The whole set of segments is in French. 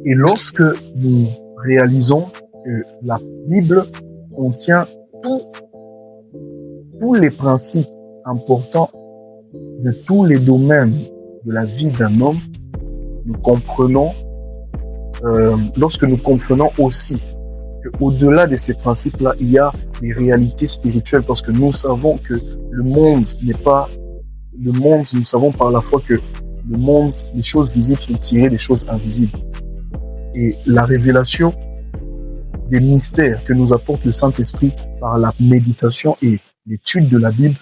Et lorsque nous réalisons que la Bible contient tous les principes importants de tous les domaines de la vie d'un homme, nous comprenons, lorsque nous comprenons aussi qu'au-delà de ces principes-là, il y a des réalités spirituelles, parce que nous savons que le monde n'est pas le monde, nous savons par la foi que le monde, les choses visibles sont tirées des choses invisibles. Et la révélation des mystères que nous apporte le Saint-Esprit par la méditation et l'étude de la Bible,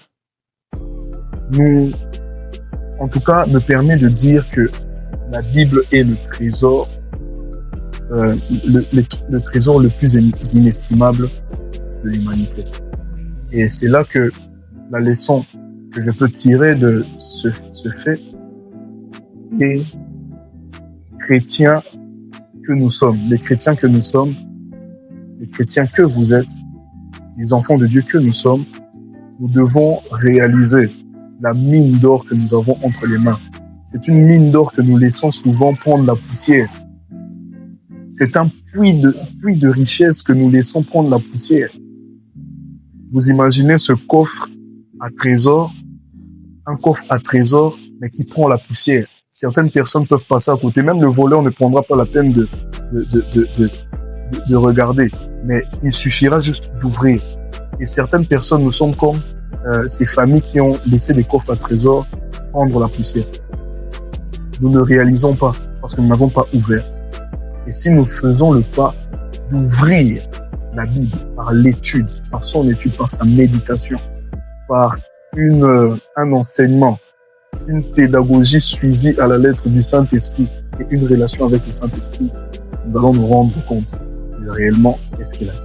en tout cas, me permet de dire que la Bible est le trésor, le trésor le plus inestimable de l'humanité. Et c'est là que la leçon que je peux tirer de ce fait, les chrétiens que nous sommes, les chrétiens que nous sommes, les chrétiens que vous êtes, les enfants de Dieu que nous sommes, nous devons réaliser la mine d'or que nous avons entre les mains. C'est une mine d'or que nous laissons souvent prendre la poussière. C'est un puits de richesse que nous laissons prendre la poussière. Vous imaginez ce coffre à trésor, un coffre à trésor, mais qui prend la poussière. Certaines personnes peuvent passer à côté. Même le voleur ne prendra pas la peine de regarder. Mais il suffira juste d'ouvrir. Et certaines personnes, nous sommes comme ces familles qui ont laissé des coffres à trésor prendre la poussière. Nous ne réalisons pas parce que nous n'avons pas ouvert. Et si nous faisons le pas d'ouvrir la Bible par l'étude, par son étude, par sa méditation, par un enseignement, une pédagogie suivie à la lettre du Saint-Esprit et une relation avec le Saint-Esprit, nous allons nous rendre compte de réellement qu'est-ce qu'il a dit.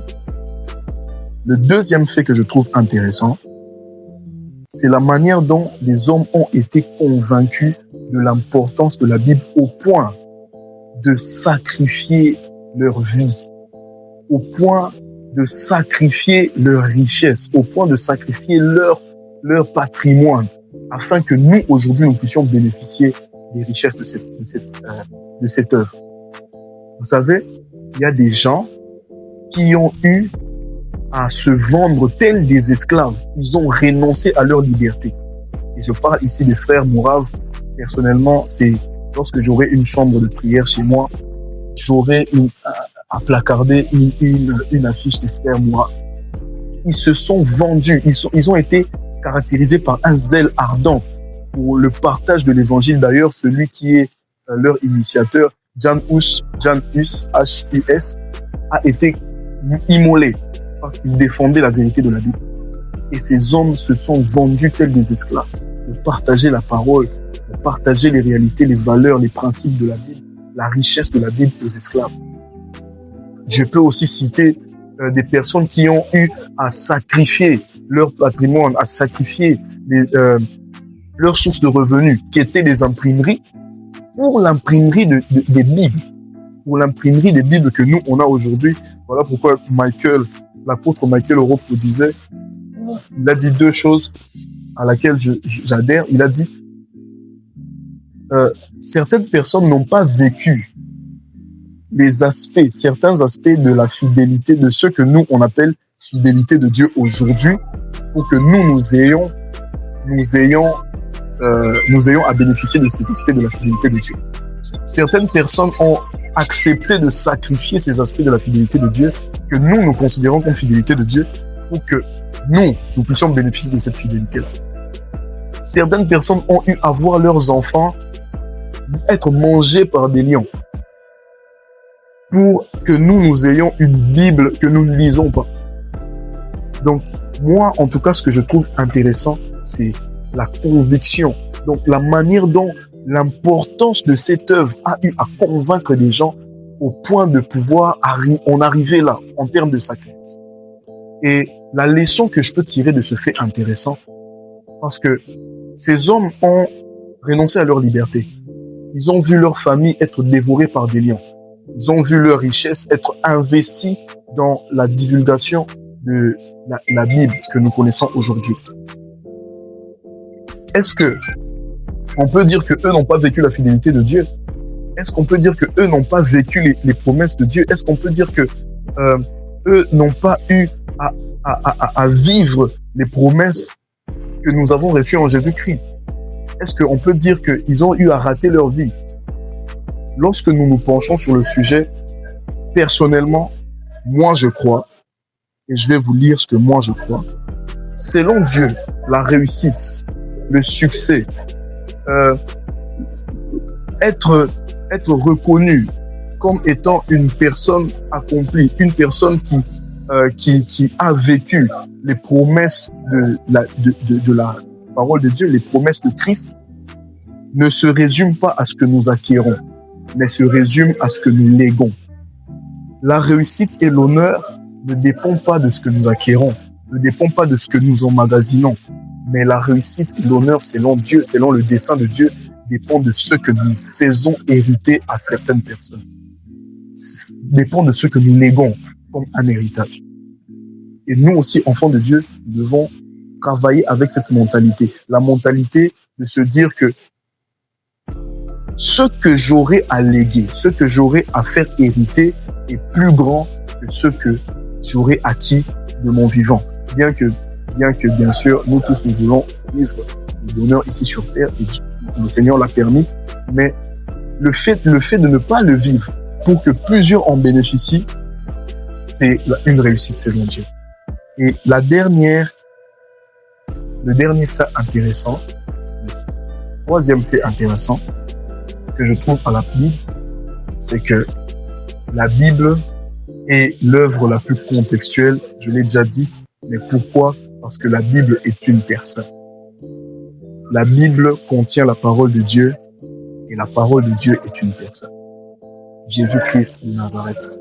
Le deuxième fait que je trouve intéressant, c'est la manière dont les hommes ont été convaincus de l'importance de la Bible au point de sacrifier leur vie, au point de sacrifier leur richesse, au point de sacrifier leur patrimoine, afin que nous, aujourd'hui, nous puissions bénéficier des richesses de cette œuvre. Vous savez, il y a des gens qui ont eu à se vendre tels des esclaves. Ils ont renoncé à leur liberté. Et je parle ici des frères Mouraves. Personnellement, c'est lorsque j'aurai une chambre de prière chez moi, j'aurai à placarder une affiche des frères Mouraves. Ils se sont vendus. Ils ont été caractérisés par un zèle ardent pour le partage de l'évangile. D'ailleurs, celui qui est leur initiateur, Jan Hus, H-U-S, a été immolé parce qu'il défendait la vérité de la Bible. Et ces hommes se sont vendus tels des esclaves pour partager la parole, pour partager les réalités, les valeurs, les principes de la Bible, la richesse de la Bible aux esclaves. Je peux aussi citer des personnes qui ont eu à sacrifier leur patrimoine, à sacrifier leurs sources de revenus, qui étaient les imprimeries, pour l'imprimerie des Bibles, pour l'imprimerie des Bibles que nous, on a aujourd'hui. Voilà pourquoi l'apôtre Michael Europe disait, il a dit deux choses à laquelle j'adhère. Il a dit, certaines personnes n'ont pas vécu certains aspects de la fidélité, de ce que nous, on appelle fidélité de Dieu aujourd'hui, pour que nous ayons à bénéficier de ces aspects de la fidélité de Dieu. Certaines personnes ont accepté de sacrifier ces aspects de la fidélité de Dieu que nous considérons comme fidélité de Dieu pour que nous puissions bénéficier de cette fidélité-là. Certaines personnes ont eu à voir leurs enfants être mangés par des lions pour que nous ayons une Bible que nous ne lisons pas. Donc, moi, en tout cas, ce que je trouve intéressant, c'est la conviction. Donc, la manière dont l'importance de cette œuvre a eu à convaincre les gens au point de pouvoir en arriver là, en termes de sacrifice. Et la leçon que je peux tirer de ce fait intéressant, parce que ces hommes ont renoncé à leur liberté. Ils ont vu leur famille être dévorée par des lions. Ils ont vu leur richesse être investie dans la divulgation de la Bible que nous connaissons aujourd'hui. Est-ce que on peut dire que eux n'ont pas vécu la fidélité de Dieu? Est-ce qu'on peut dire que eux n'ont pas vécu les promesses de Dieu? Est-ce qu'on peut dire que eux n'ont pas eu à vivre les promesses que nous avons reçues en Jésus-Christ? Est-ce qu'on peut dire qu'ils ont eu à rater leur vie? Lorsque nous nous penchons sur le sujet, personnellement, moi je crois, et je vais vous lire ce que moi je crois, selon Dieu, la réussite, le succès, être reconnu comme étant une personne accomplie, une personne qui a vécu les promesses de la parole de Dieu, les promesses de Christ, ne se résume pas à ce que nous acquérons, mais se résume à ce que nous léguons. La réussite et l'honneur ne dépendent pas de ce que nous acquérons, ne dépendent pas de ce que nous emmagasinons, mais la réussite et l'honneur, selon Dieu, selon le dessein de Dieu, dépend de ce que nous faisons hériter à certaines personnes. Dépend de ce que nous léguons comme un héritage. Et nous aussi, enfants de Dieu, nous devons travailler avec cette mentalité. La mentalité de se dire que ce que j'aurai à léguer, ce que j'aurai à faire hériter est plus grand que ce que j'aurai acquis de mon vivant. Bien que bien sûr, nous tous, nous voulons vivre le bonheur ici sur terre, et le Seigneur l'a permis, mais le fait de ne pas le vivre pour que plusieurs en bénéficient, c'est une réussite selon Dieu. Et le dernier fait intéressant, le troisième fait intéressant que je trouve à la Bible, c'est que la Bible est l'œuvre la plus contextuelle, je l'ai déjà dit, mais pourquoi? Parce que la Bible est une personne. La Bible contient la parole de Dieu et la parole de Dieu est une personne. Jésus-Christ de Nazareth,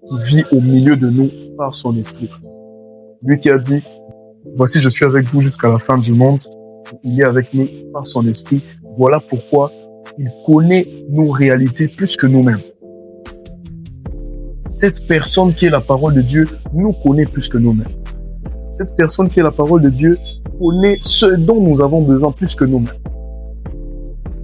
qui vit au milieu de nous par son esprit. Lui qui a dit, voici je suis avec vous jusqu'à la fin du monde, il est avec nous par son esprit. Voilà pourquoi il connaît nos réalités plus que nous-mêmes. Cette personne qui est la parole de Dieu nous connaît plus que nous-mêmes. Cette personne qui est la parole de Dieu connaît ce dont nous avons besoin plus que nous-mêmes.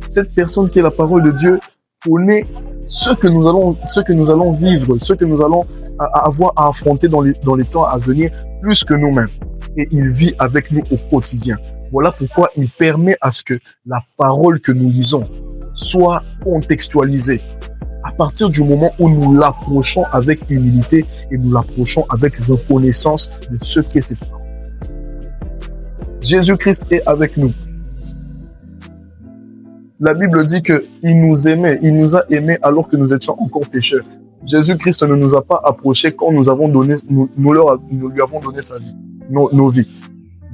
Cette personne qui est la parole de Dieu connaît ce que nous allons vivre, ce que nous allons avoir à affronter dans les temps à venir plus que nous-mêmes. Et il vit avec nous au quotidien. Voilà pourquoi il permet à ce que la parole que nous lisons soit contextualisée. À partir du moment où nous l'approchons avec humilité et nous l'approchons avec reconnaissance de ce qu'est cette parole. Jésus-Christ est avec nous. La Bible dit qu'il nous aimait, il nous a aimés alors que nous étions encore pécheurs. Jésus-Christ ne nous a pas approchés quand nous lui avons donné sa vie, nos vies.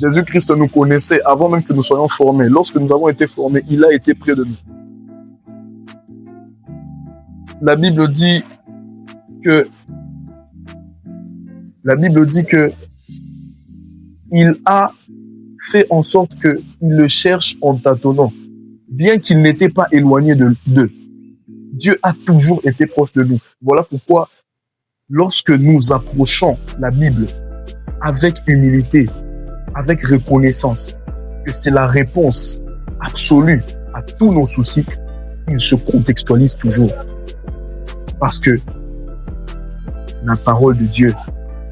Jésus-Christ nous connaissait avant même que nous soyons formés. Lorsque nous avons été formés, il a été près de nous. La Bible dit que il a fait en sorte qu'il le cherche en tâtonnant, bien qu'il n'était pas éloigné d'eux. Dieu a toujours été proche de nous. Voilà pourquoi, lorsque nous approchons la Bible avec humilité, avec reconnaissance, que c'est la réponse absolue à tous nos soucis, il se contextualise toujours. Parce que la parole de Dieu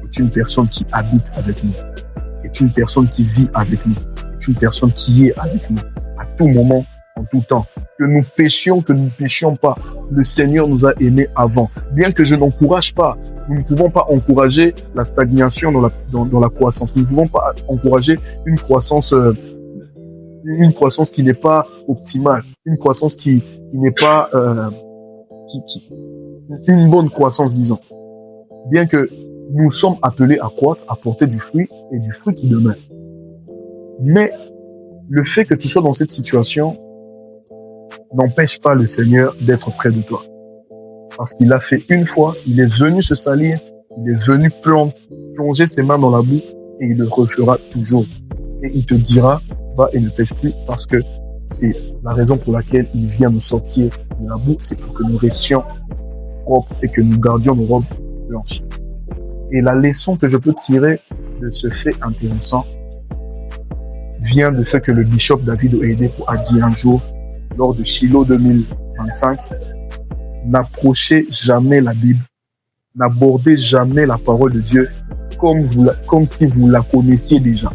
est une personne qui habite avec nous, est une personne qui vit avec nous, est une personne qui est avec nous à tout moment, en tout temps. Que nous péchions, que nous ne péchions pas, le Seigneur nous a aimés avant. Bien que je n'encourage pas, nous ne pouvons pas encourager la stagnation dans la croissance. Nous ne pouvons pas encourager une croissance qui n'est pas optimale, une croissance qui n'est pas une bonne croissance, disons. Bien que nous sommes appelés à croître, à porter du fruit et du fruit qui demeure. Mais le fait que tu sois dans cette situation n'empêche pas le Seigneur d'être près de toi. Parce qu'il l'a fait une fois, il est venu se salir, il est venu plonger ses mains dans la boue et il le refera toujours. Et il te dira, va et ne pêche plus, parce que c'est la raison pour laquelle il vient nous sortir de la boue, c'est pour que nous restions propres et que nous gardions nos robes blanches. Et la leçon que je peux tirer de ce fait intéressant vient de ce que le bishop David Oyedepo a dit un jour lors de Shiloh 2025. n'approchez jamais la Bible, n'abordez jamais la parole de Dieu comme si vous la connaissiez déjà.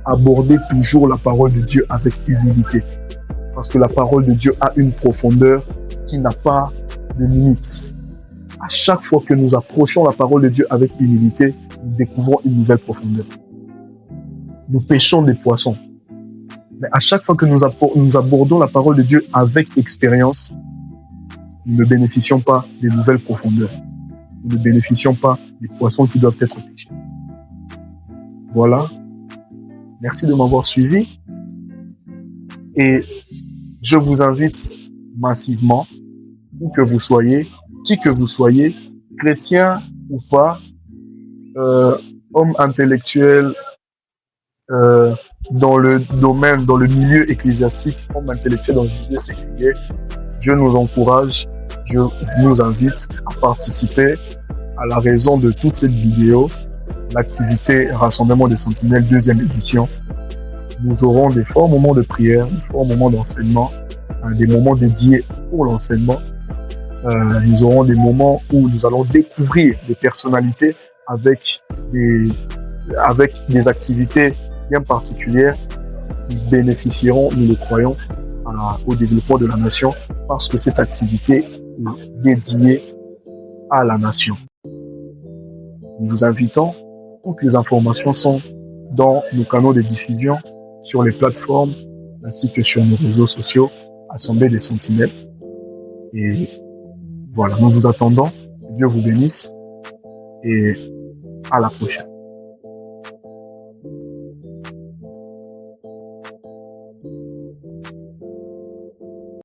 Abordez toujours la parole de Dieu avec humilité. Parce que la parole de Dieu a une profondeur qui n'a pas de limites. À chaque fois que nous approchons la parole de Dieu avec humilité, nous découvrons une nouvelle profondeur. Nous pêchons des poissons. Mais à chaque fois que nous abordons la parole de Dieu avec expérience, nous ne bénéficions pas des nouvelles profondeurs. Nous ne bénéficions pas des poissons qui doivent être pêchés. Voilà. Merci de m'avoir suivi. Et je vous invite massivement, où que vous soyez, qui que vous soyez, chrétien ou pas, homme intellectuel, dans le domaine, dans le milieu ecclésiastique, homme intellectuel dans le milieu séculier, je nous encourage, je nous invite à participer à la raison de toute cette vidéo, l'activité Rassemblement des Sentinelles, 2e édition. Nous aurons des forts moments de prière, des forts moments d'enseignement, des moments dédiés pour l'enseignement. Nous aurons des moments où nous allons découvrir des personnalités avec des activités bien particulières qui bénéficieront, nous le croyons, au développement de la nation parce que cette activité est dédiée à la nation. Nous vous invitons, toutes les informations sont dans nos canaux de diffusion, sur les plateformes, ainsi que sur nos réseaux sociaux, Assemblée des Sentinelles. Et voilà, nous vous attendons. Dieu vous bénisse et à la prochaine.